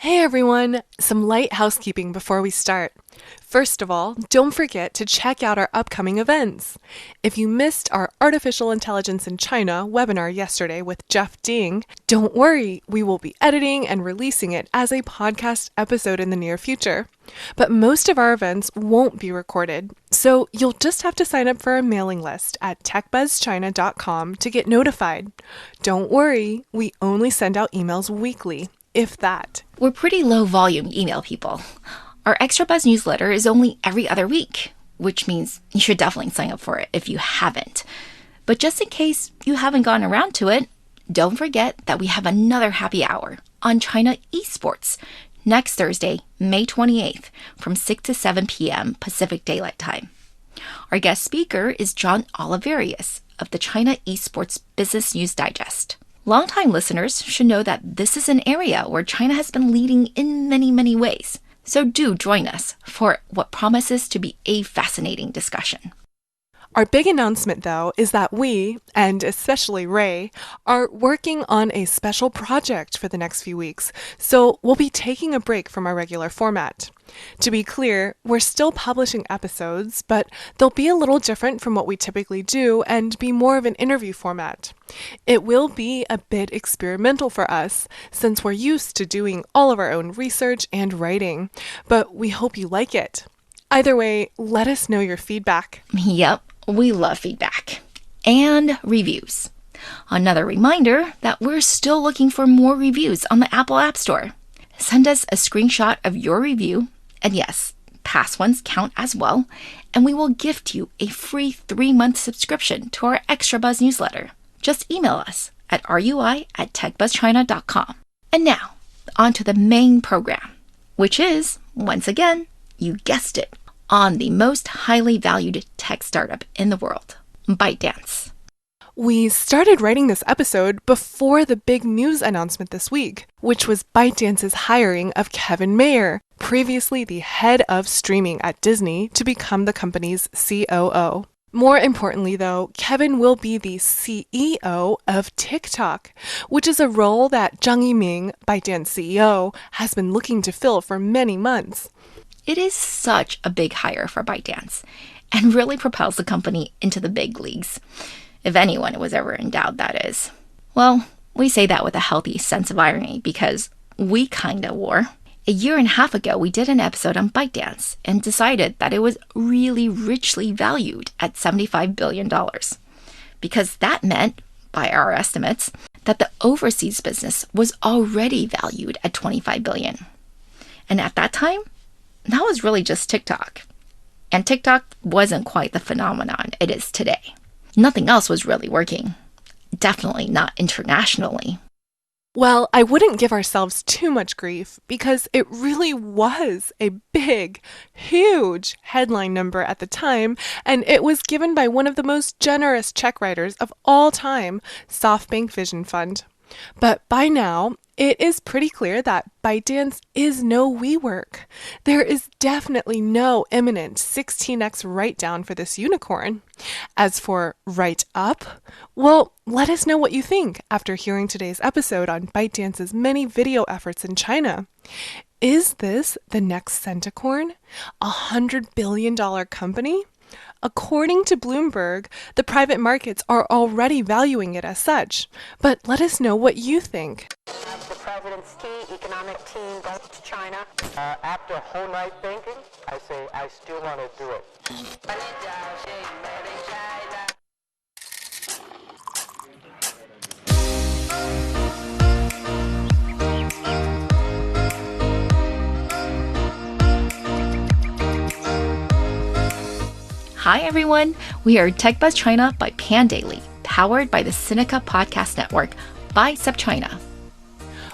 Hey everyone! Some light housekeeping before we start. First of all, don't forget to check out our upcoming events. If you missed our Artificial Intelligence in China webinar yesterday with Jeff Ding, don't worry, we will be editing and releasing it as a podcast episode in the near future. But most of our events won't be recorded, so you'll just have to sign up for our mailing list at techbuzzchina.com to get notified. Don't worry, we only send out emails weekly, if that. We're pretty low volume email people. Our Extra Buzz newsletter is only every other week, which means you should definitely sign up for it if you haven't. But just in case you haven't gotten around to it, don't forget that we have another happy hour on China Esports next Thursday, May 28th from 6 to 7 p.m. Pacific Daylight Time. Our guest speaker is John Oliverius of the China Esports Business News Digest. Longtime listeners should know that this is an area where China has been leading in many, many ways. So do join us for what promises to be a fascinating discussion. Our big announcement, though, is that we, and especially Ray, are working on a special project for the next few weeks, so we'll be taking a break from our regular format. To be clear, we're still publishing episodes, but they'll be a little different from what we typically do and be more of an interview format. It will be a bit experimental for us, since we're used to doing all of our own research and writing, but we hope you like it. Either way, let us know your feedback. Yep. We love feedback and reviews. Another reminder that we're still looking for more reviews on the Apple App Store. Send us a screenshot of your review, and yes, past ones count as well, and we will gift you a free 3-month subscription to our Extra Buzz newsletter. Just email us at rui@techbuzzchina.com. And now, on to the main program, which is, once again, you guessed it, on the most highly valued tech startup in the world, ByteDance. We started writing this episode before the big news announcement this week, which was ByteDance's hiring of Kevin Mayer, previously the head of streaming at Disney, to become the company's COO. More importantly, though, Kevin will be the CEO of TikTok, which is a role that Zhang Yiming, ByteDance CEO, has been looking to fill for many months. It is such a big hire for ByteDance and really propels the company into the big leagues. If anyone was ever in doubt, that is. Well, we say that with a healthy sense of irony because we kinda were. A year and a half ago, we did an episode on ByteDance and decided that it was really richly valued at $75 billion. Because that meant, by our estimates, that the overseas business was already valued at $25 billion. And at that time, that was really just TikTok. And TikTok wasn't quite the phenomenon it is today. Nothing else was really working. Definitely not internationally. Well, I wouldn't give ourselves too much grief because it really was a big, huge headline number at the time, and it was given by one of the most generous check writers of all time, SoftBank Vision Fund. But by now, it is pretty clear that ByteDance is no WeWork. There is definitely no imminent 16x write-down for this unicorn. As for write-up, well, let us know what you think after hearing today's episode on ByteDance's many video efforts in China. Is this the next Centacorn? $100 billion company? According to Bloomberg, the private markets are already valuing it as such. But let us know what you think. The president's key economic team goes to China. After a whole night thinking, I say I still want to do it. Hi everyone, we are Tech Buzz China by Pandaily, powered by the Sinica Podcast Network by SupChina.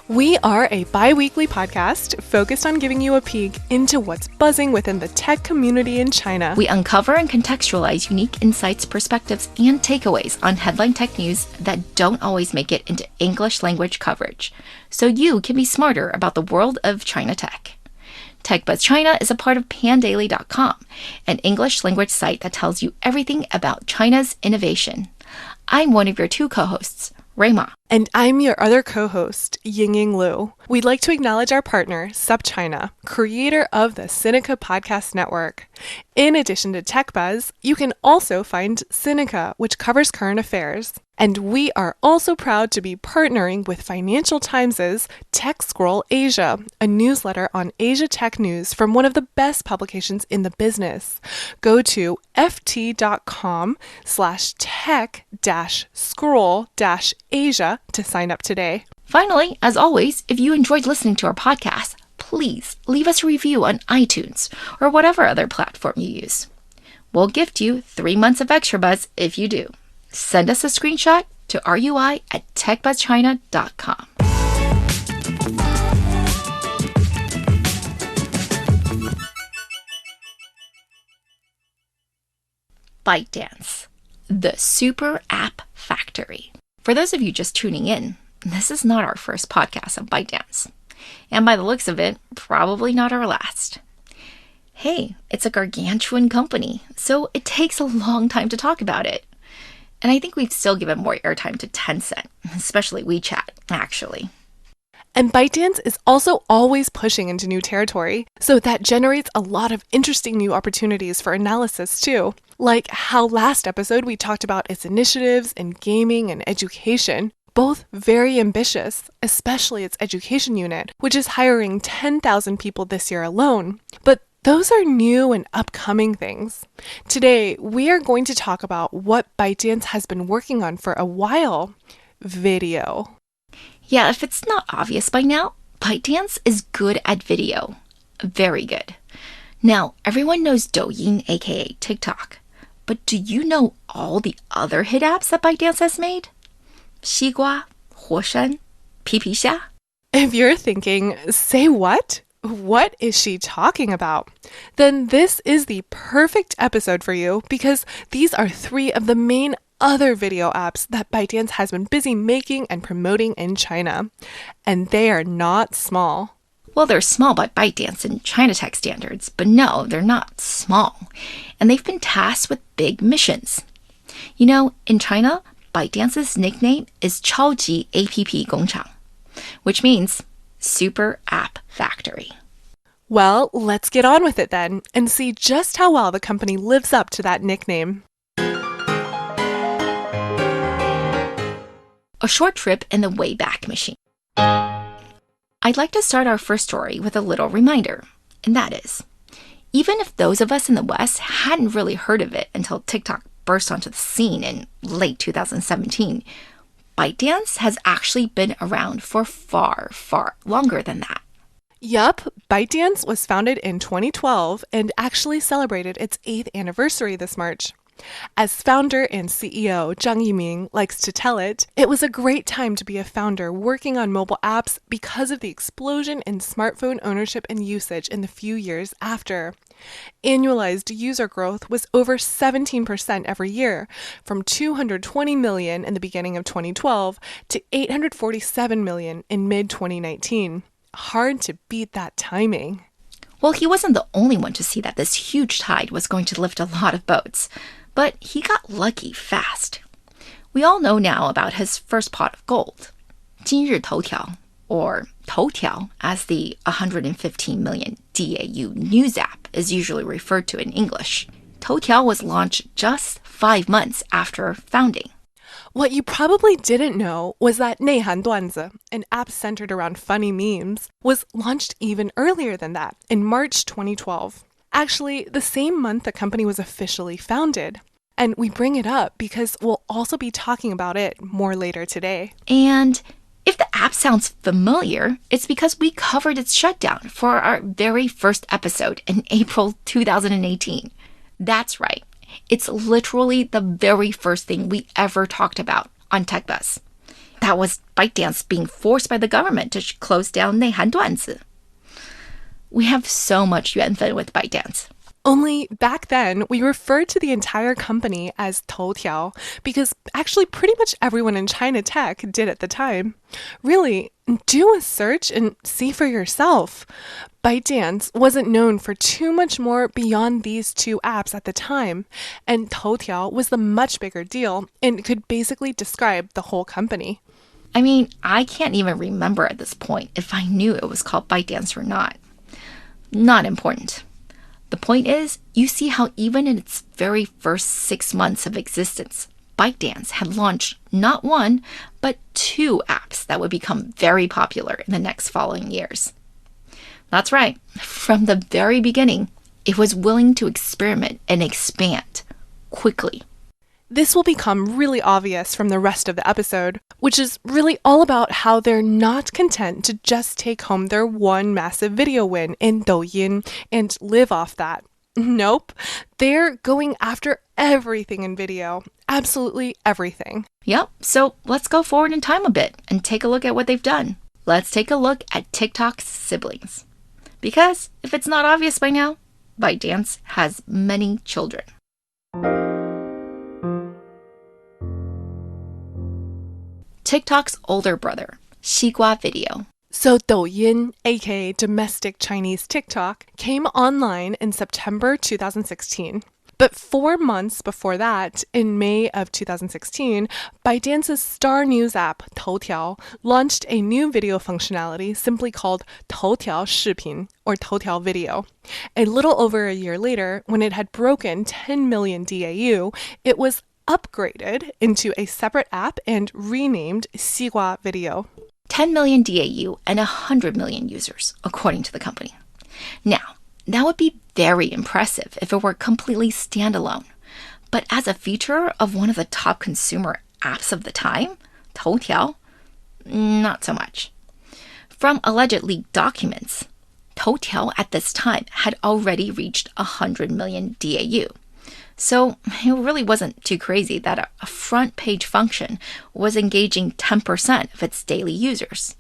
We are a bi-weekly podcast focused on giving you a peek into what's buzzing within the tech community in China. We uncover and contextualize unique insights, perspectives, and takeaways on headline tech news that don't always make it into English language coverage, so you can be smarter about the world of China tech. Tech Buzz China is a part of pandaily.com, an English language site that tells you everything about China's innovation. I'm one of your 2 co-hosts, Rui Ma. And I'm your other co-host, Yingying Liu. We'd like to acknowledge our partner, SupChina, creator of the Sinica Podcast Network. In addition to Tech Buzz, you can also find Sinica, which covers current affairs. And we are also proud to be partnering with Financial Times' Tech Scroll Asia, a newsletter on Asia tech news from one of the best publications in the business. Go to ft.com/tech-scroll-asia to sign up today. Finally, as always, if you enjoyed listening to our podcast, please leave us a review on iTunes or whatever other platform you use. We'll gift you 3 months of extra buzz if you do. Send us a screenshot to rui@techbuzzchina.com. ByteDance, the super app factory. For those of you just tuning in, this is not our first podcast on ByteDance. And by the looks of it, probably not our last. Hey, it's a gargantuan company, so it takes a long time to talk about it. And I think we've still given more airtime to Tencent, especially WeChat, actually. And ByteDance is also always pushing into new territory, so that generates a lot of interesting new opportunities for analysis too. Like how last episode we talked about its initiatives in gaming and education, both very ambitious, especially its education unit, which is hiring 10,000 people this year alone. But those are new and upcoming things. Today, we are going to talk about what ByteDance has been working on for a while: video. Yeah, if it's not obvious by now, ByteDance is good at video. Very good. Now, everyone knows Douyin, aka TikTok. But do you know all the other hit apps that ByteDance has made? 西瓜, 火山, 皮皮虾? If you're thinking, say what? What is she talking about? Then this is the perfect episode for you, because these are 3 of the main other video apps that ByteDance has been busy making and promoting in China. And they are not small. Well, they're small by ByteDance and China tech standards, but no, they're not small. And they've been tasked with big missions. You know, in China, ByteDance's nickname is 超级 APP 工厂, which means Super App Factory. Well, let's get on with it then and see just how well the company lives up to that nickname. A short trip in the Wayback Machine. I'd like to start our first story with a little reminder, and that is, even if those of us in the West hadn't really heard of it until TikTok burst onto the scene in late 2017, ByteDance has actually been around for far, far longer than that. Yup, ByteDance was founded in 2012 and actually celebrated its 8th anniversary this March. As founder and CEO Zhang Yiming likes to tell it, it was a great time to be a founder working on mobile apps because of the explosion in smartphone ownership and usage in the few years after. Annualized user growth was over 17% every year, from 220 million in the beginning of 2012 to 847 million in mid-2019. Hard to beat that timing. Well, he wasn't the only one to see that this huge tide was going to lift a lot of boats, but he got lucky fast. We all know now about his first pot of gold, 今日头条, or 头条, as the 115 million DAU news app is usually referred to in English. 头条 was launched just 5 months after founding. What you probably didn't know was that 内涵段子, an app centered around funny memes, was launched even earlier than that, in March 2012. Actually, the same month the company was officially founded. And we bring it up because we'll also be talking about it more later today. And if the app sounds familiar, it's because we covered its shutdown for our very first episode in April 2018. That's right. It's literally the very first thing we ever talked about on TechBuzz. That was ByteDance being forced by the government to close down 内涵段子. We have so much 缘分 with ByteDance. Only back then, we referred to the entire company as 头条 because actually pretty much everyone in China tech did at the time. Really, do a search and see for yourself. ByteDance wasn't known for too much more beyond these 2 apps at the time, and 头条 was the much bigger deal and could basically describe the whole company. I mean, I can't even remember at this point if I knew it was called ByteDance or not. Not important. The point is, you see how even in its very first 6 months of existence, ByteDance had launched not one, but 2 apps that would become very popular in the next following years. That's right. From the very beginning, it was willing to experiment and expand quickly. This will become really obvious from the rest of the episode, which is really all about how they're not content to just take home their one massive video win in Douyin and live off that. Nope, they're going after everything in video. Absolutely everything. Yep, so let's go forward in time a bit and take a look at what they've done. Let's take a look at TikTok's siblings. Because if it's not obvious by now, ByteDance has many children. TikTok's older brother, Xigua Video. So Douyin, aka domestic Chinese TikTok, came online in September 2016. But 4 months before that, in May of 2016, ByteDance's star news app, Toutiao, launched a new video functionality simply called Toutiao 视频, or Toutiao Video. A little over a year later, when it had broken 10 million DAU, it was upgraded into a separate app and renamed Xigua Video. 10 million DAU and 100 million users, according to the company. Now, that would be very impressive if it were completely standalone. But as a feature of one of the top consumer apps of the time, Toutiao, not so much. From alleged leaked documents, Toutiao at this time had already reached 100 million DAU. So it really wasn't too crazy that a front page function was engaging 10% of its daily users.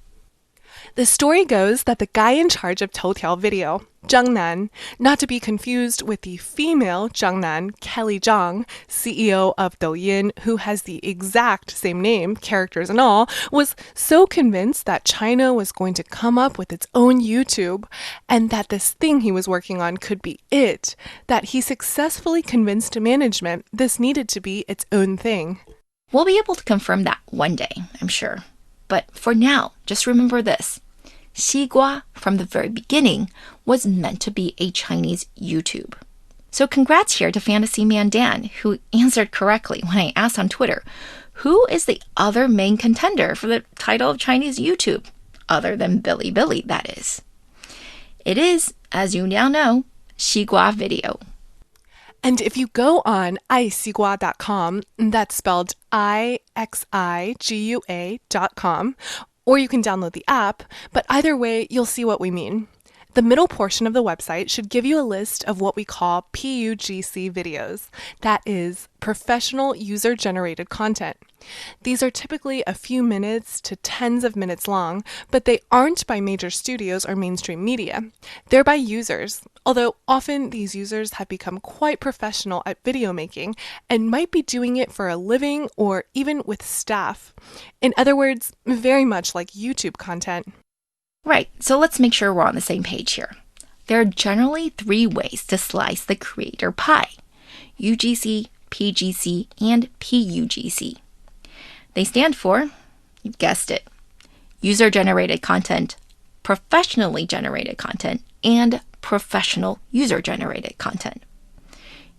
The story goes that the guy in charge of Toutiao Video, Zhang Nan, not to be confused with the female Zhang Nan, Kelly Zhang, CEO of Douyin, who has the exact same name, characters and all, was so convinced that China was going to come up with its own YouTube and that this thing he was working on could be it, that he successfully convinced management this needed to be its own thing. We'll be able to confirm that one day, I'm sure. But for now, just remember this. Xigua, from the very beginning, was meant to be a Chinese YouTube. So congrats here to Fantasy Man Dan, who answered correctly when I asked on Twitter, who is the other main contender for the title of Chinese YouTube? Other than Bilibili, that is. It is, as you now know, Xigua Video. And if you go on ixigua.com, that's spelled IXIGUA.com, or you can download the app, but either way, you'll see what we mean. The middle portion of the website should give you a list of what we call PUGC videos. That is, professional user-generated content. These are typically a few minutes to tens of minutes long, but they aren't by major studios or mainstream media. They're by users, although often these users have become quite professional at video making and might be doing it for a living or even with staff. In other words, very much like YouTube content. Right, so let's make sure we're on the same page here. There are generally 3 ways to slice the creator pie: UGC, PGC, and PUGC. They stand for, you've guessed it, user-generated content, professionally generated content, and professional user-generated content.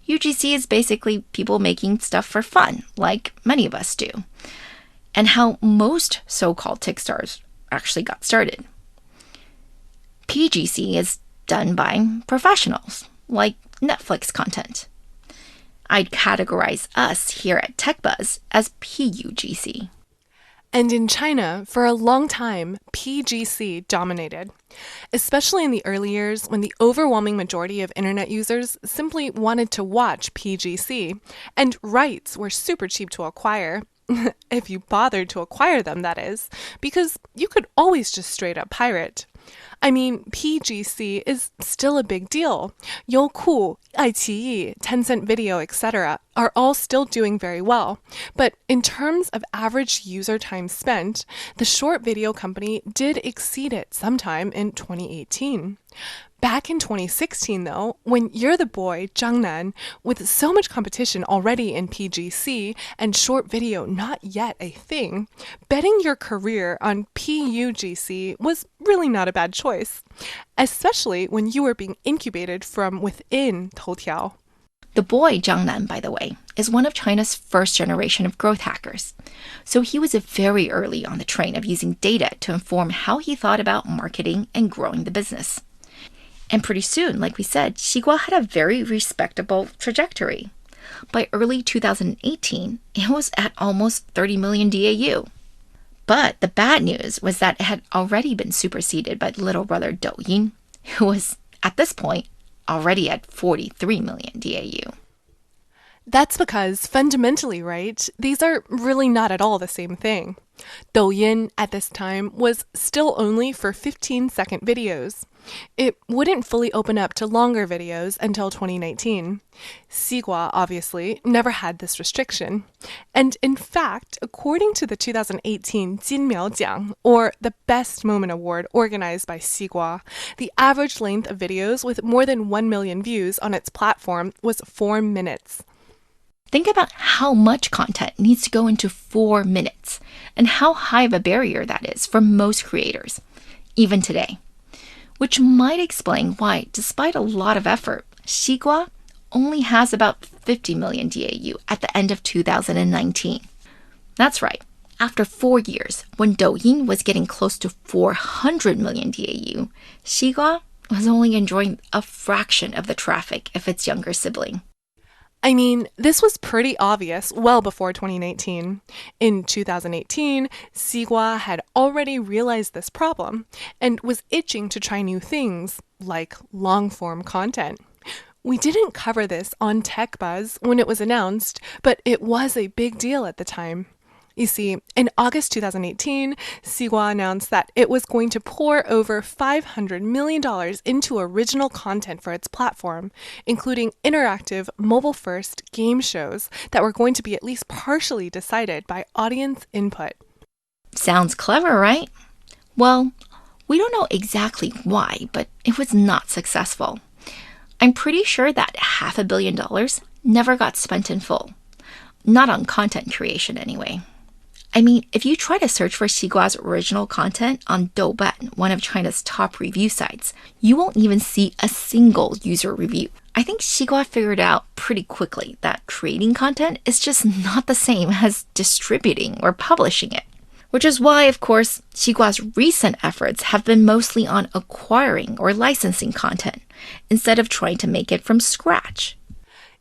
UGC is basically people making stuff for fun, like many of us do, and how most so-called TikStars actually got started. PGC is done by professionals, like Netflix content. I'd categorize us here at TechBuzz as PUGC. And in China, for a long time, PGC dominated, especially in the early years when the overwhelming majority of internet users simply wanted to watch PGC, and rights were super cheap to acquire, if you bothered to acquire them, that is, because you could always just straight up pirate. I mean, PGC is still a big deal. Youku, iQIYI, Tencent Video, etc. are all still doing very well. But in terms of average user time spent, the short video company did exceed it sometime in 2018. Back in 2016, though, when You're the Boy, Jiangnan, with so much competition already in PGC and short video not yet a thing, betting your career on PUGC was really not a bad choice, especially when you were being incubated from within Toutiao. The boy, Jiangnan, by the way, is one of China's first generation of growth hackers. So he was very early on the train of using data to inform how he thought about marketing and growing the business. And pretty soon, like we said, Xigua had a very respectable trajectory. By early 2018, it was at almost 30 million DAU. But the bad news was that it had already been superseded by the little brother Douyin, who was, at this point, already at 43 million DAU. That's because, fundamentally, right, these are really not at all the same thing. Douyin, at this time, was still only for 15-second videos. It wouldn't fully open up to longer videos until 2019. Xigua, obviously, never had this restriction. And in fact, according to the 2018 Jinmiaojiang, or the Best Moment Award organized by Xigua, the average length of videos with more than 1 million views on its platform was 4 minutes. Think about how much content needs to go into 4 minutes and how high of a barrier that is for most creators, even today. Which might explain why, despite a lot of effort, Xigua only has about 50 million DAU at the end of 2019. That's right. After 4 years, when Douyin was getting close to 400 million DAU, Xigua was only enjoying a fraction of the traffic of its younger sibling. I mean, this was pretty obvious well before 2019. In 2018, Xigua had already realized this problem and was itching to try new things, like long-form content. We didn't cover this on Tech Buzz when it was announced, but it was a big deal at the time. You see, in August 2018, Xigua announced that it was going to pour over $500 million into original content for its platform, including interactive, mobile-first game shows that were going to be at least partially decided by audience input. Sounds clever, right? Well, we don't know exactly why, but it was not successful. I'm pretty sure that $500 million never got spent in full. Not on content creation, anyway. I mean, if you try to search for Xigua's original content on Douban, one of China's top review sites, you won't even see a single user review. I think Xigua figured out pretty quickly that creating content is just not the same as distributing or publishing it. Which is why, of course, Xigua's recent efforts have been mostly on acquiring or licensing content, instead of trying to make it from scratch.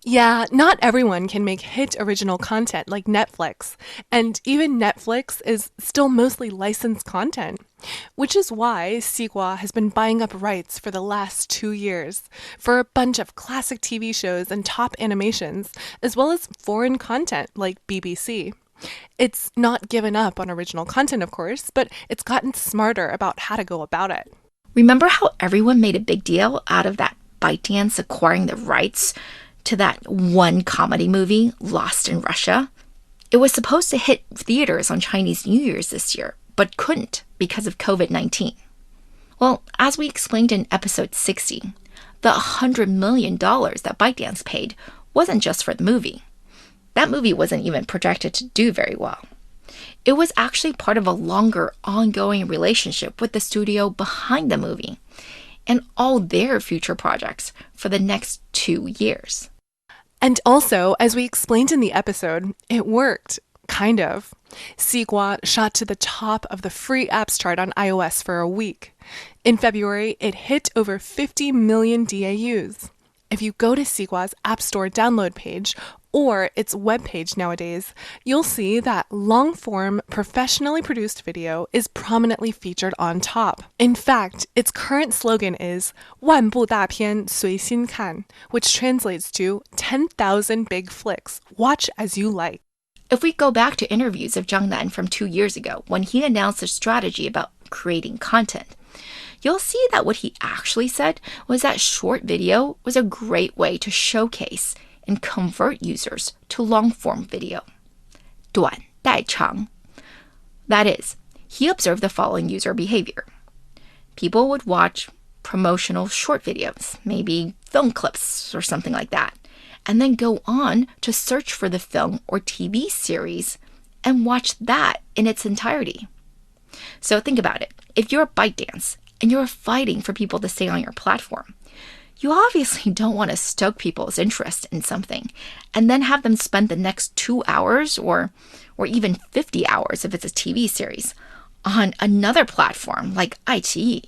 Yeah, not everyone can make hit original content like Netflix, and even Netflix is still mostly licensed content, which is why Xigua has been buying up rights for the last 2 years for a bunch of classic TV shows and top animations, as well as foreign content like BBC. It's not given up on original content, of course, but it's gotten smarter about how to go about it. Remember how everyone made a big deal out of that ByteDance acquiring the rights to that one comedy movie, Lost in Russia? It was supposed to hit theaters on Chinese New Year's this year, but couldn't because of COVID-19. Well, as we explained in episode 60, the $100 million that ByteDance paid wasn't just for the movie. That movie wasn't even projected to do very well. It was actually part of a longer, ongoing relationship with the studio behind the movie and all their future projects for the next 2 years. And also, as we explained in the episode, it worked. Kind of. Xigua shot to the top of the free apps chart on iOS for a week. In February, it hit over 50 million DAUs. If you go to Xigua's App Store download page, or its webpage nowadays, you'll see that long-form, professionally produced video is prominently featured on top. In fact, its current slogan is 万部大片随心看, which translates to 10,000 big flicks, watch as you like. If we go back to interviews of Jiangnan from 2 years ago, when he announced a strategy about creating content, you'll see that what he actually said was that short video was a great way to showcase and convert users to long-form video. 短代长. That is, he observed the following user behavior. People would watch promotional short videos, maybe film clips or something like that, and then go on to search for the film or TV series and watch that in its entirety. So think about it. If you're ByteDance and you're fighting for people to stay on your platform, you obviously don't want to stoke people's interest in something and then have them spend the next 2 hours or even 50 hours if it's a TV series on another platform like iQIYI.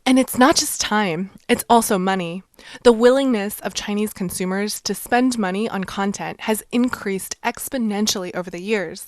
And it's not just time, it's also money. The willingness of Chinese consumers to spend money on content has increased exponentially over the years.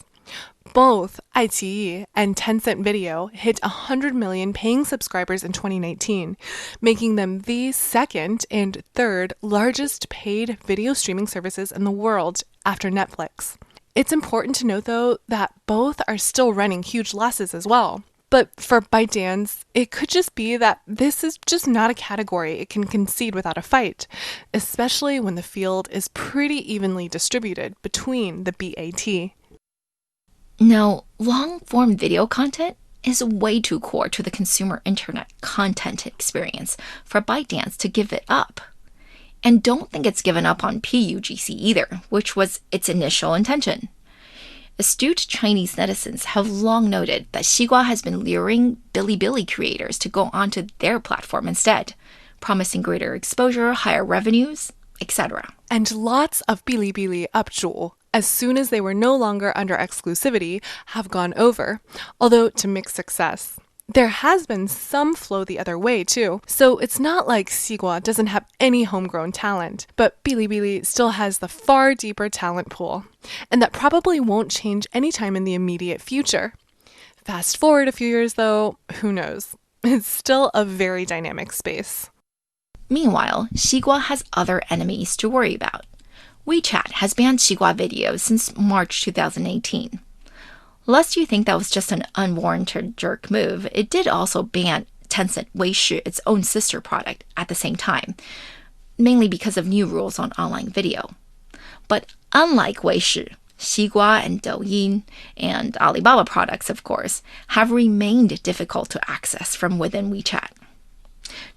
Both iQIYI and Tencent Video hit 100 million paying subscribers in 2019, making them the second and third largest paid video streaming services in the world after Netflix. It's important to note, though, that both are still running huge losses as well. But for ByteDance, it could just be that this is just not a category it can concede without a fight, especially when the field is pretty evenly distributed between the BAT. Now, long-form video content is way too core to the consumer internet content experience for ByteDance to give it up. And don't think it's given up on PUGC either, which was its initial intention. Astute Chinese netizens have long noted that Xigua has been luring Bilibili creators to go onto their platform instead, promising greater exposure, higher revenues, etc. And lots of Bilibili up主, as soon as they were no longer under exclusivity, have gone over, although to mixed success. There has been some flow the other way, too, so it's not like Xigua doesn't have any homegrown talent, but Bilibili still has the far deeper talent pool, and that probably won't change anytime in the immediate future. Fast forward a few years, though, who knows? It's still a very dynamic space. Meanwhile, Xigua has other enemies to worry about. WeChat has banned Xigua videos since March 2018. Lest you think that was just an unwarranted jerk move, it did also ban Tencent Weishi, its own sister product, at the same time, mainly because of new rules on online video. But unlike Weishi, Xigua and Douyin and Alibaba products, of course, have remained difficult to access from within WeChat.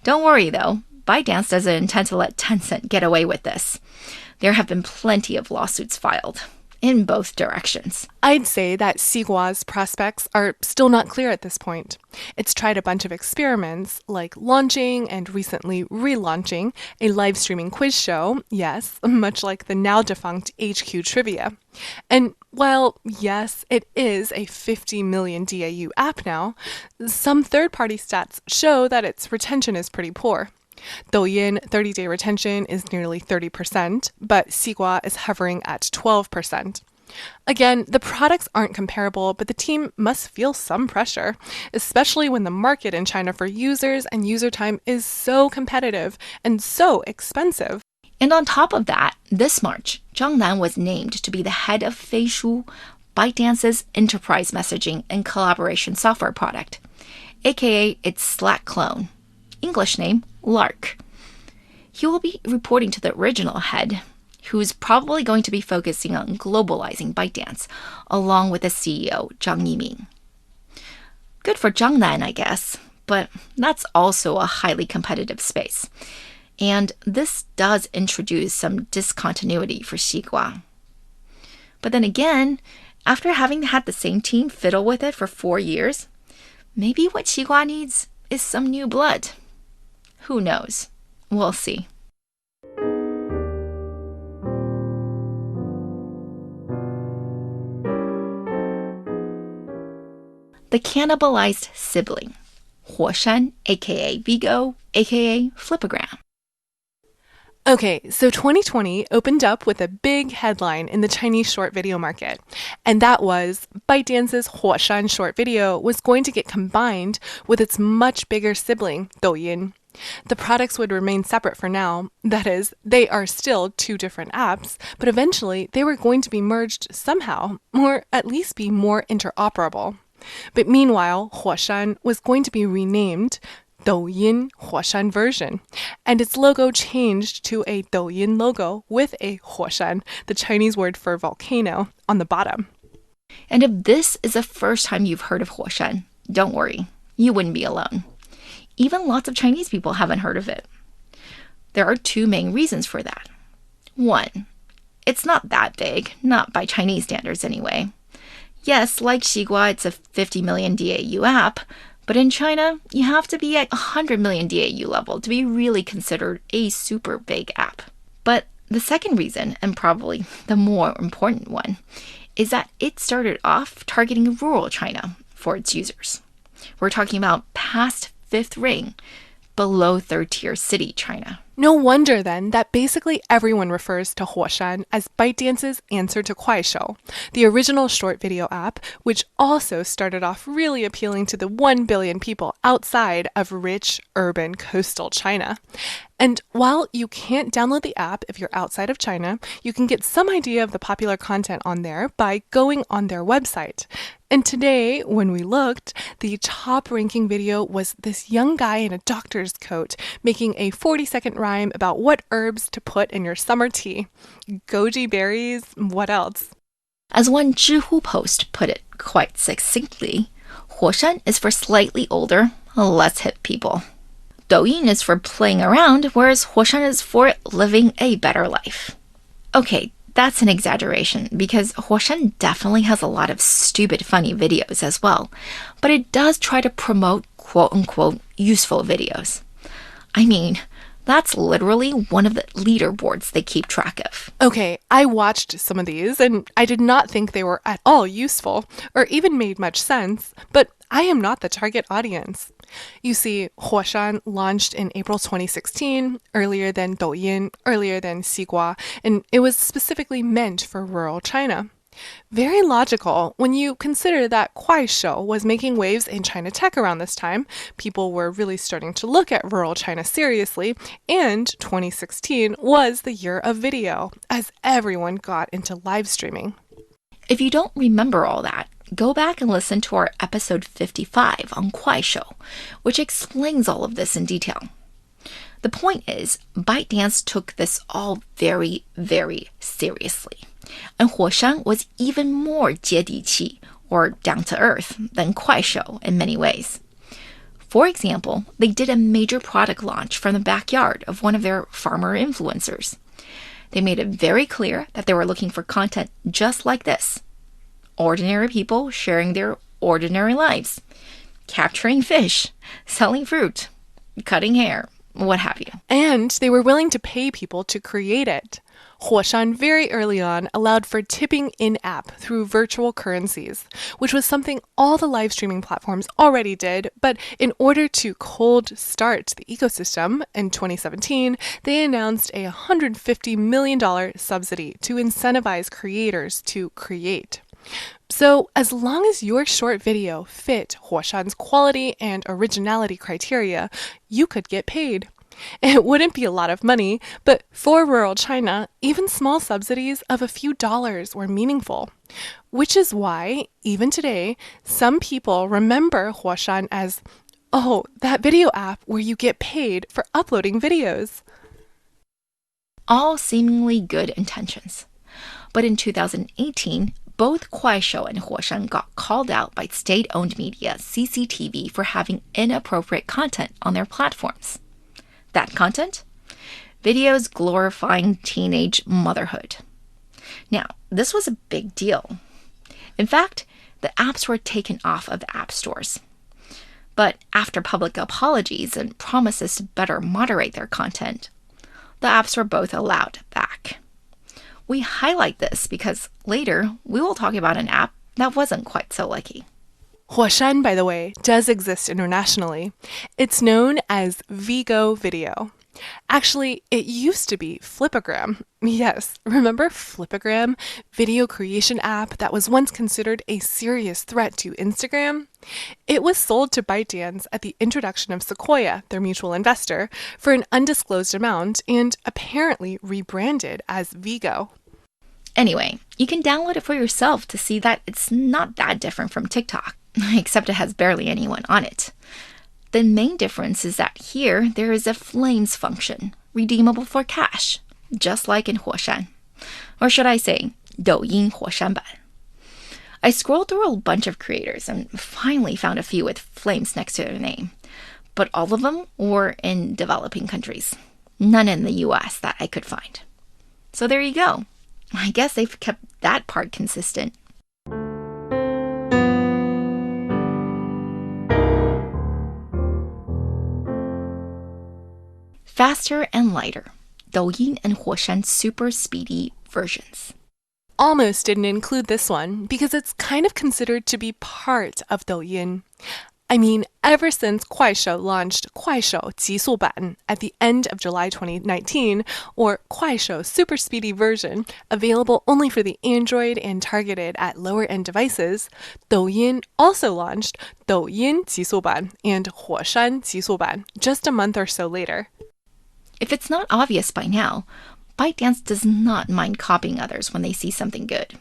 Don't worry, though. ByteDance doesn't intend to let Tencent get away with this. There have been plenty of lawsuits filed in both directions. I'd say that Xigua's prospects are still not clear at this point. It's tried a bunch of experiments, like launching and recently relaunching a live streaming quiz show, yes, much like the now defunct HQ Trivia. And while, yes, it is a 50 million DAU app now, some third-party stats show that its retention is pretty poor. Douyin 30-day retention is nearly 30%, but Xigua is hovering at 12%. Again, the products aren't comparable, but the team must feel some pressure, especially when the market in China for users and user time is so competitive and so expensive. And on top of that, this March, Zhang Nan was named to be the head of Feishu, ByteDance's enterprise messaging and collaboration software product, aka its Slack clone. English name, Lark. He will be reporting to the original head, who's probably going to be focusing on globalizing ByteDance, along with the CEO, Zhang Yiming. Good for Zhang Nan, I guess, but that's also a highly competitive space. And this does introduce some discontinuity for Xigua. But then again, after having had the same team fiddle with it for 4 years, maybe what Xigua needs is some new blood. Who knows? We'll see. The cannibalized sibling, Huoshan, aka Vigo, aka Flipagram. Okay, so 2020 opened up with a big headline in the Chinese short video market, and that was ByteDance's Huoshan short video was going to get combined with its much bigger sibling, Douyin. The products would remain separate for now. That is, they are still two different apps, but eventually they were going to be merged somehow, or at least be more interoperable. But meanwhile, Huoshan was going to be renamed Douyin Huoshan version, and its logo changed to a Douyin logo with a Huoshan, the Chinese word for volcano, on the bottom. And if this is the first time you've heard of Huoshan, don't worry, you wouldn't be alone. Even lots of Chinese people haven't heard of it. There are two main reasons for that. One, it's not that big, not by Chinese standards anyway. Yes, like Xigua, it's a 50 million DAU app, but in China, you have to be at 100 million DAU level to be really considered a super big app. But the second reason, and probably the more important one, is that it started off targeting rural China for its users. We're talking about past fifth ring, below third-tier city China. No wonder then that basically everyone refers to Huoshan as ByteDance's answer to Kuaishou, the original short video app, which also started off really appealing to the 1 billion people outside of rich, urban, coastal China. And while you can't download the app if you're outside of China, you can get some idea of the popular content on there by going on their website. And today, when we looked, the top-ranking video was this young guy in a doctor's coat making a 40-second rhyme about what herbs to put in your summer tea. Goji berries, what else? As one Zhihu post put it quite succinctly, Huoshan is for slightly older, less hip people. Douyin is for playing around, whereas Huoshan is for living a better life. Okay, that's an exaggeration, because Huoshan definitely has a lot of stupid funny videos as well, but it does try to promote quote-unquote useful videos. I mean, that's literally one of the leaderboards they keep track of. Okay, I watched some of these, and I did not think they were at all useful, or even made much sense, but I am not the target audience. You see, Huoshan launched in April 2016, earlier than Douyin, earlier than Xigua, and it was specifically meant for rural China. Very logical when you consider that Kuaishou was making waves in China tech around this time. People were really starting to look at rural China seriously, and 2016 was the year of video, as everyone got into live streaming. If you don't remember all that, go back and listen to our episode 55 on Kuaishou, which explains all of this in detail. The point is, ByteDance took this all very, very seriously. And Huoshan was even more 接地气, or down to earth, than Kuaishou in many ways. For example, they did a major product launch from the backyard of one of their farmer influencers. They made it very clear that they were looking for content just like this. Ordinary people sharing their ordinary lives, capturing fish, selling fruit, cutting hair, what have you. And they were willing to pay people to create it. Huoshan very early on allowed for tipping in-app through virtual currencies, which was something all the live streaming platforms already did, but in order to cold start the ecosystem, in 2017, they announced a $150 million subsidy to incentivize creators to create. So, as long as your short video fit Huoshan's quality and originality criteria, you could get paid. It wouldn't be a lot of money, but for rural China, even small subsidies of a few dollars were meaningful. Which is why, even today, some people remember Huoshan as, oh, that video app where you get paid for uploading videos. All seemingly good intentions. But in 2018, both Kuaishou and Huoshan got called out by state-owned media CCTV for having inappropriate content on their platforms. That content? Videos glorifying teenage motherhood. Now, this was a big deal. In fact, the apps were taken off of the app stores. But after public apologies and promises to better moderate their content, the apps were both allowed back. We highlight this because later we will talk about an app that wasn't quite so lucky. Huoshan, by the way, does exist internationally. It's known as Vigo Video. Actually, it used to be Flipagram. Yes, remember Flipagram? Video creation app that was once considered a serious threat to Instagram? It was sold to ByteDance at the introduction of Sequoia, their mutual investor, for an undisclosed amount and apparently rebranded as Vigo. Anyway, you can download it for yourself to see that it's not that different from TikTok, except it has barely anyone on it. The main difference is that here there is a flames function, redeemable for cash, just like in 火山. Or should I say, 抖音火山版. I scrolled through a bunch of creators and finally found a few with flames next to their name. But all of them were in developing countries. None in the US that I could find. So there you go. I guess they've kept that part consistent. Faster and lighter. 抖音 and 火山 super speedy versions. Almost didn't include this one because it's kind of considered to be part of Douyin. I mean, ever since Kuaishou launched Kuaishou 极速版 at the end of July 2019, or Kuaishou Super Speedy version, available only for the Android and targeted at lower-end devices, Douyin also launched Douyin 极速版 and 火山极速版 just a month or so later. If it's not obvious by now, ByteDance does not mind copying others when they see something good.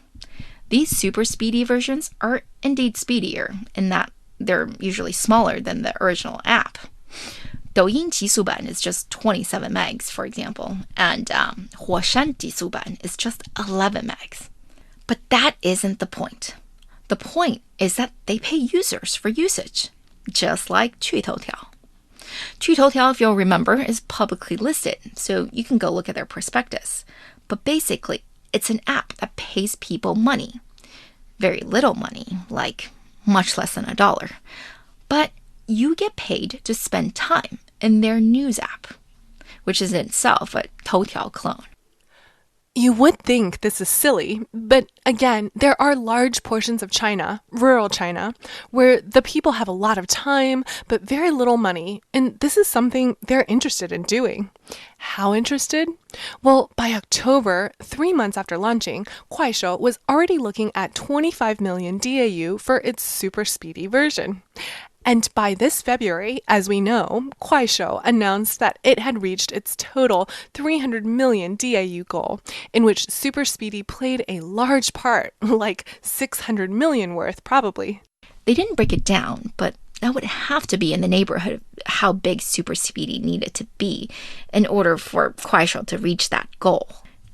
These super speedy versions are indeed speedier in that they're usually smaller than the original app. Douyin 极速版 is just 27 megs, for example, and 火山极速版 is just 11 megs. But that isn't the point. The point is that they pay users for usage, just like 趣头条. 趣头条, if you'll remember, is publicly listed, so you can go look at their prospectus. But basically, it's an app that pays people money. Very little money, like much less than $1. But you get paid to spend time in their news app, which is in itself a 头条 clone. You would think this is silly, but again, there are large portions of China, rural China, where the people have a lot of time but very little money, and this is something they're interested in doing. How interested? Well, by October, 3 months after launching, Kuaishou was already looking at 25 million DAU for its super speedy version. And by this February, as we know, Kuaishou announced that it had reached its total 300 million DAU goal, in which Super Speedy played a large part, like 600 million worth probably. They didn't break it down, but that would have to be in the neighborhood of how big Super Speedy needed to be in order for Kuaishou to reach that goal.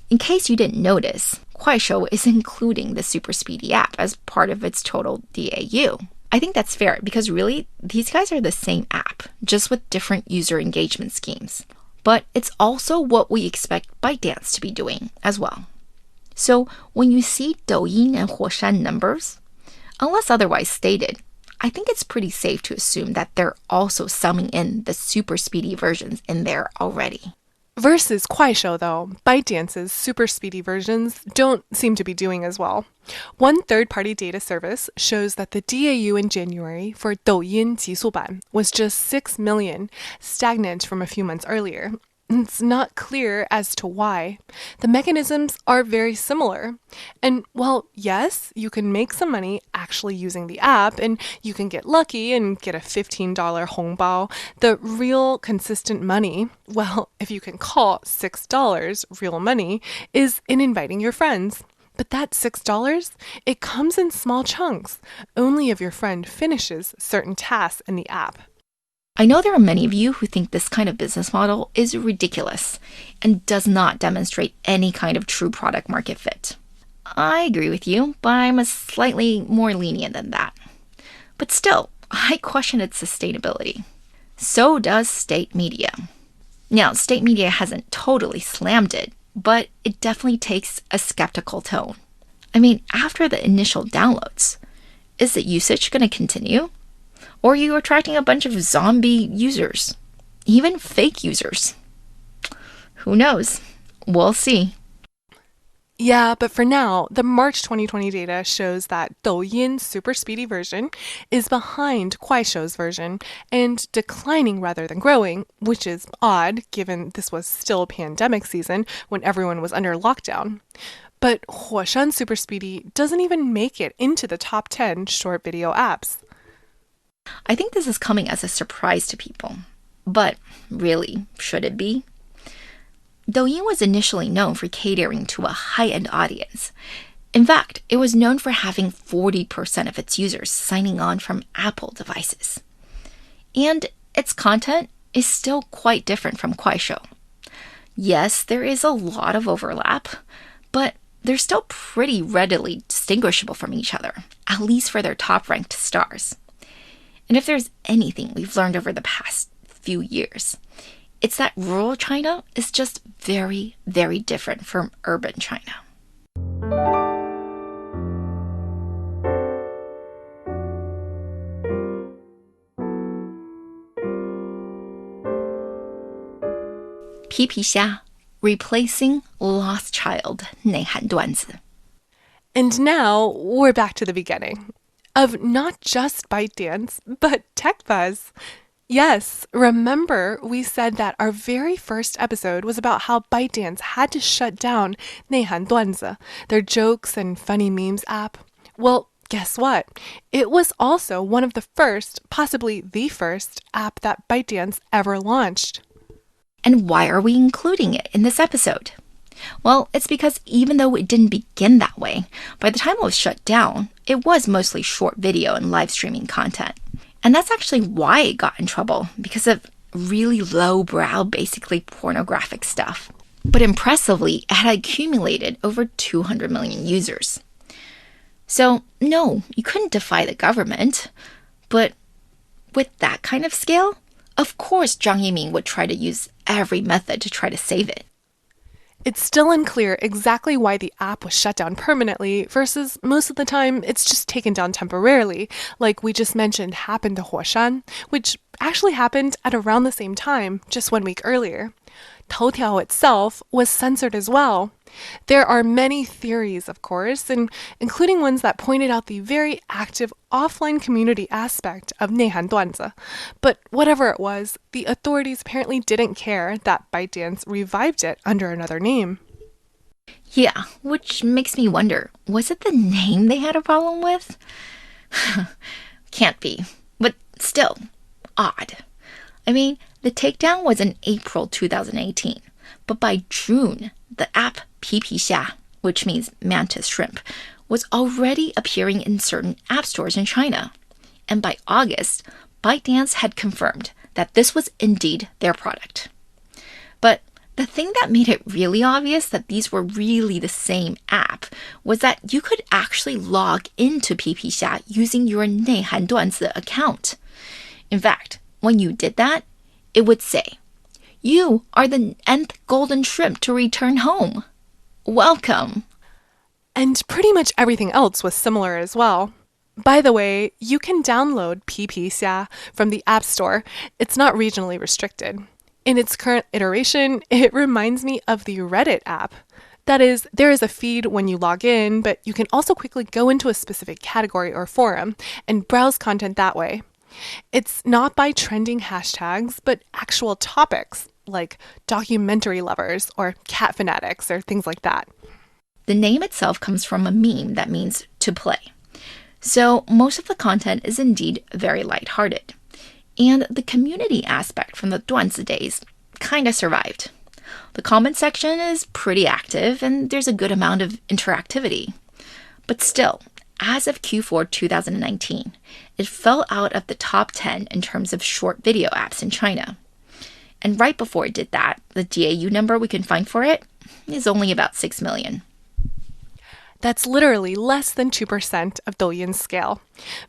In case you didn't notice, Kuaishou is including the Super Speedy app as part of its total DAU. I think that's fair because really, these guys are the same app, just with different user engagement schemes. But it's also what we expect ByteDance to be doing as well. So when you see Douyin and 火山 numbers, unless otherwise stated, I think it's pretty safe to assume that they're also summing in the super speedy versions in there already. Versus Kuaishou, though, ByteDance's super speedy versions don't seem to be doing as well. One third-party data service shows that the DAU in January for Douyin 极速版 was just 6 million, stagnant from a few months earlier. It's not clear as to why. The mechanisms are very similar. And, well, yes, you can make some money actually using the app, and you can get lucky and get a $15 hongbao. The real consistent money, well, if you can call $6 real money, is in inviting your friends. But that $6, it comes in small chunks, only if your friend finishes certain tasks in the app. I know there are many of you who think this kind of business model is ridiculous and does not demonstrate any kind of true product market fit. I agree with you, but I'm slightly more lenient than that. But still, I question its sustainability. So does state media. Now, state media hasn't totally slammed it, but it definitely takes a skeptical tone. I mean, after the initial downloads, is the usage going to continue? Or are you attracting a bunch of zombie users? Even fake users? Who knows? We'll see. Yeah, but for now, the March 2020 data shows that Douyin's super speedy version is behind Kuaishou's version and declining rather than growing, which is odd given this was still pandemic season when everyone was under lockdown. But 火山 super speedy doesn't even make it into the top 10 short video apps. I think this is coming as a surprise to people. But really, should it be? Douyin was initially known for catering to a high-end audience. In fact, it was known for having 40% of its users signing on from Apple devices. And its content is still quite different from Kuaishou. Yes, there is a lot of overlap, but they're still pretty readily distinguishable from each other, at least for their top-ranked stars. And if there's anything we've learned over the past few years, it's that rural China is just very, very different from urban China. Pipi replacing lost child 内涵段子. And now we're back to the beginning of not just ByteDance, but Tech Buzz. Yes, remember we said that our very first episode was about how ByteDance had to shut down 内涵段子, their jokes and funny memes app. Well, guess what? It was also one of the first, possibly the first, app that ByteDance ever launched. And why are we including it in this episode? Well, it's because even though it didn't begin that way, by the time it was shut down, it was mostly short video and live streaming content. And that's actually why it got in trouble, because of really lowbrow, basically pornographic stuff. But impressively, it had accumulated over 200 million users. So, no, you couldn't defy the government. But with that kind of scale, of course Jiang Yiming would try to use every method to try to save it. It's still unclear exactly why the app was shut down permanently versus most of the time it's just taken down temporarily, like we just mentioned happened to Huoshan, which actually happened at around the same time, just 1 week earlier. Toutiao itself was censored as well. There are many theories, of course, and including ones that pointed out the very active offline community aspect of 内涵段子. But whatever it was, the authorities apparently didn't care that ByteDance revived it under another name. Yeah, which makes me wonder, was it the name they had a problem with? Can't be, but still, odd. I mean, the takedown was in April 2018, but by June, the app Pipi, which means mantis shrimp, was already appearing in certain app stores in China. And by August, ByteDance had confirmed that this was indeed their product. But the thing that made it really obvious that these were really the same app was that you could actually log into Pipi using your 内涵段子 account. In fact, when you did that, it would say, "You are the nth golden shrimp to return home. Welcome." And pretty much everything else was similar as well. By the way, you can download Pipi from the App Store. It's not regionally restricted. In its current iteration, it reminds me of the Reddit app. That is, there is a feed when you log in, but you can also quickly go into a specific category or forum and browse content that way. It's not by trending hashtags, but actual topics, like documentary lovers or cat fanatics or things like that. The name itself comes from a meme that means to play. So most of the content is indeed very lighthearted. And the community aspect from the 段子 days kind of survived. The comment section is pretty active and there's a good amount of interactivity. But still, as of Q4 2019, it fell out of the top 10 in terms of short video apps in China. And right before it did that, the DAU number we can find for it is only about 6 million. That's literally less than 2% of Douyin's scale.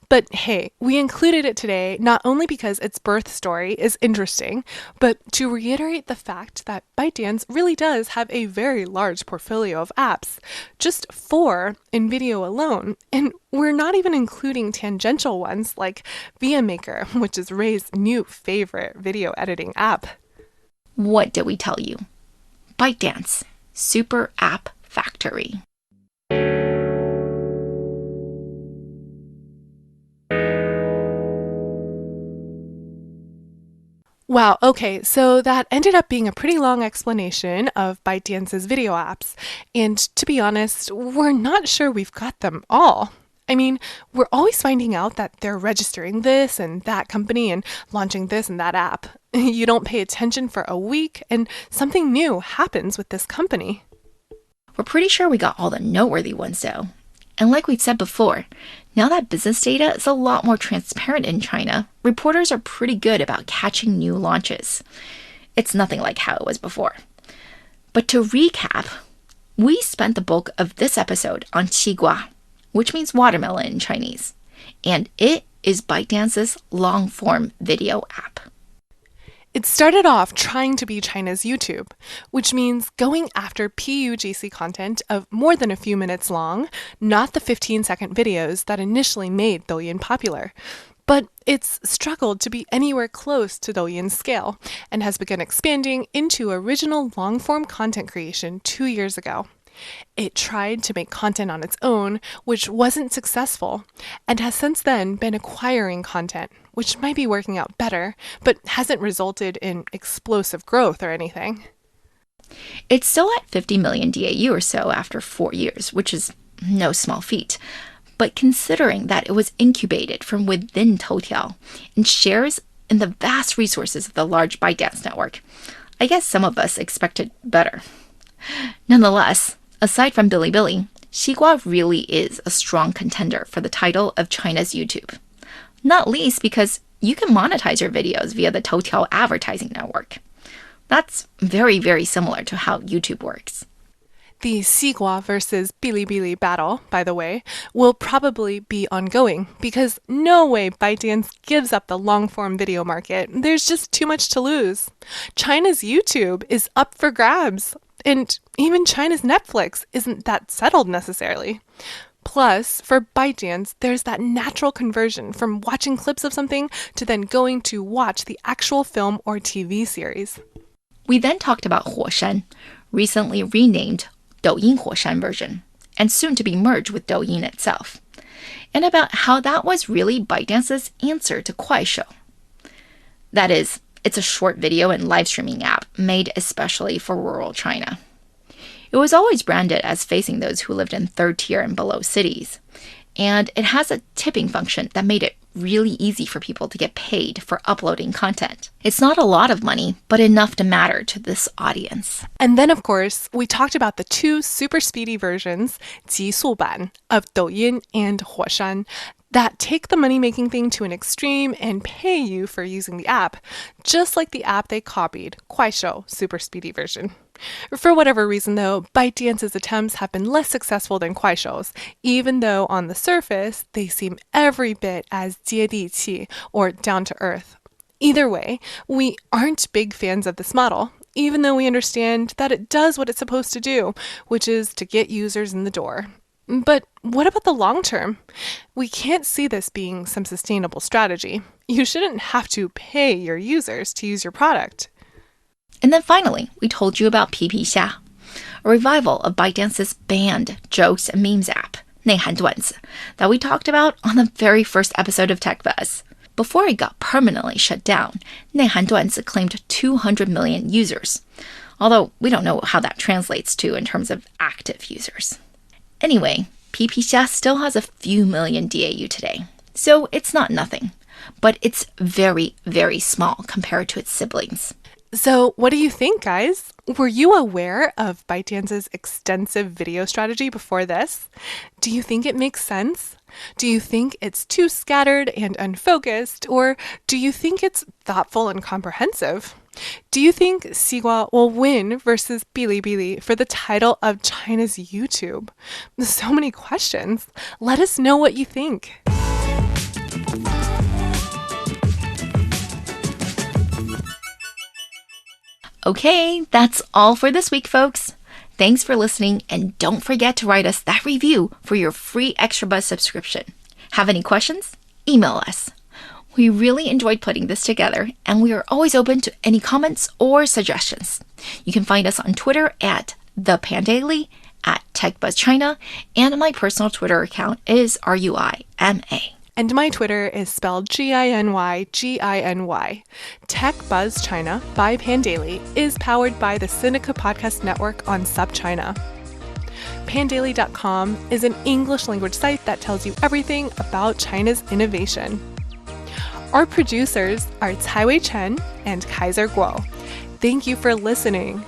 But hey, we included it today not only because its birth story is interesting, but to reiterate the fact that ByteDance really does have a very large portfolio of apps, just 4 in video alone, and we're not even including tangential ones like VMaker, which is Ray's new favorite video editing app. What did we tell you? ByteDance, Super App Factory. Wow, okay, so that ended up being a pretty long explanation of ByteDance's video apps. And to be honest, we're not sure we've got them all. I mean, we're always finding out that they're registering this and that company and launching this and that app. You don't pay attention for a week and something new happens with this company. We're pretty sure we got all the noteworthy ones though. And like we've said before, Now that business data is a lot more transparent in China, reporters are pretty good about catching new launches. It's nothing like how it was before. But to recap, we spent the bulk of this episode on qigua, which means watermelon in Chinese, and it is ByteDance's long-form video app. It started off trying to be China's YouTube, which means going after PUGC content of more than a few minutes long, not the 15-second videos that initially made Douyin popular. But it's struggled to be anywhere close to Douyin's scale and has begun expanding into original long-form content creation 2 years ago. It tried to make content on its own, which wasn't successful, and has since then been acquiring content, which might be working out better, but hasn't resulted in explosive growth or anything. It's still at 50 million DAU or so after 4 years, which is no small feat. But considering that it was incubated from within Toutiao and shares in the vast resources of the large ByteDance network, I guess some of us expected better. Nonetheless, aside from Bilibili, qigua really is a strong contender for the title of China's YouTube. Not least because you can monetize your videos via the Toutiao advertising network. That's very, very similar to how YouTube works. The Xigua versus Bilibili battle, by the way, will probably be ongoing because no way ByteDance gives up the long-form video market. There's just too much to lose. China's YouTube is up for grabs, and even China's Netflix isn't that settled necessarily. Plus, for ByteDance, there's that natural conversion from watching clips of something to then going to watch the actual film or TV series. We then talked about Huoshan, recently renamed Douyin Huoshan version, and soon to be merged with Douyin itself, and about how that was really ByteDance's answer to Kuaishou. That is, it's a short video and live streaming app made especially for rural China. It was always branded as facing those who lived in third-tier and below cities, and it has a tipping function that made it really easy for people to get paid for uploading content. It's not a lot of money, but enough to matter to this audience. And then, of course, we talked about the two super speedy versions, 极速版, of Douyin and Huoshan, that take the money-making thing to an extreme and pay you for using the app, just like the app they copied, Kuaishou super speedy version. For whatever reason, though, ByteDance's attempts have been less successful than Kuaishou's, even though on the surface, they seem every bit as 接地气, or down-to-earth. Either way, we aren't big fans of this model, even though we understand that it does what it's supposed to do, which is to get users in the door. But what about the long term? We can't see this being some sustainable strategy. You shouldn't have to pay your users to use your product. And then finally, we told you about PPXia, a revival of ByteDance's banned jokes and memes app, 内涵段子, that we talked about on the very first episode of Tech Buzz. Before it got permanently shut down, 内涵段子 claimed 200 million users, although we don't know how that translates to in terms of active users. Anyway, PPXia still has a few million DAU today, so it's not nothing, but it's very, very small compared to its siblings. So what do you think, guys? Were you aware of ByteDance's extensive video strategy before this? Do you think it makes sense? Do you think it's too scattered and unfocused, or do you think it's thoughtful and comprehensive? Do you think Xigua will win versus Bilibili for the title of China's YouTube? So many questions. Let us know what you think. Okay, that's all for this week, folks. Thanks for listening, and don't forget to write us that review for your free Extra Buzz subscription. Have any questions? Email us. We really enjoyed putting this together, and we are always open to any comments or suggestions. You can find us on Twitter at ThePandaily, at TechBuzzChina, and my personal Twitter account is RUIMA. And my Twitter is spelled GINYGINY. Tech Buzz China by Pandaily is powered by the Sinica Podcast Network on SupChina. Pandaily.com is an English language site that tells you everything about China's innovation. Our producers are Caiwei Chen and Kaiser Guo. Thank you for listening.